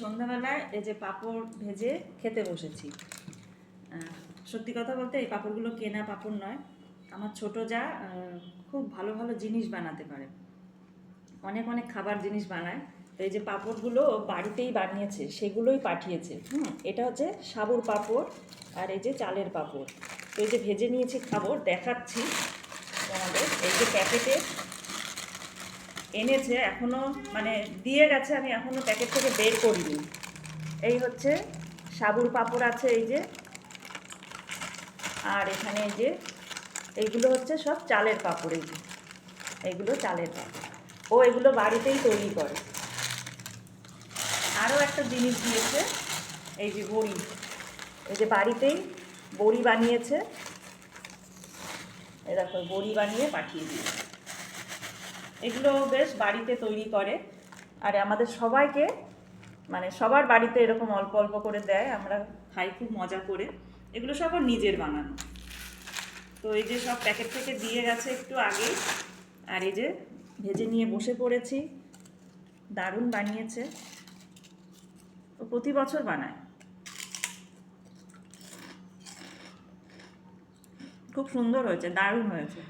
সন্ধ্যাবেলায় এই যে পাঁপড় ভেজে খেতে বসেছি। সত্যি কথা বলতে এই পাঁপড়গুলো কেনা পাঁপড় নয়, আমার ছোট যা খুব ভালো ভালো জিনিস বানাতে পারে, অনেক অনেক খাবার জিনিস বানায়। তো এই যে পাঁপড়গুলো বাড়িতেই বানিয়েছে, সেগুলোই পাঠিয়েছে। এটা হচ্ছে সাবুর পাঁপড় আর এই যে চালের পাঁপড়। তো এই যে ভেজে নিয়েছি, খাবো, দেখাচ্ছি তোমাদের। এই যে প্যাকেটে এনেছে, এখনও মানে দিয়ে গেছে, আমি এখনও প্যাকেট থেকে বের করিনি। এই হচ্ছে সাবুর পাঁপড় আছে এই যে, আর এখানে এই যে এইগুলো হচ্ছে সব চালের পাঁপড়। এই যে এইগুলো চালের পাঁপড়, ও এগুলো বাড়িতেই তৈরি করে। আরও একটা জিনিস দিয়েছে, এই যে বড়ি, এই যে বাড়িতেই বড়ি বানিয়েছে। এই দেখো বড়ি বানিয়ে পাঠিয়ে দিয়েছে। এগুলো বেশ বাড়িতে তৈরি করে, আর আমাদের সবাইকে মানে সবার বাড়িতে এরকম অল্প অল্প করে দেয়, আমরা খাই খুব মজা করে। এগুলো সব ওর নিজের বানানো। তো এই যে সব প্যাকেট থেকে দিয়ে গেছে একটু আগেই, আর এই যে ভেজে নিয়ে বসে পড়েছি। দারুণ বানিয়েছে, ও প্রতি বছর বানায়, খুব সুন্দর হয়েছে, দারুণ হয়েছে।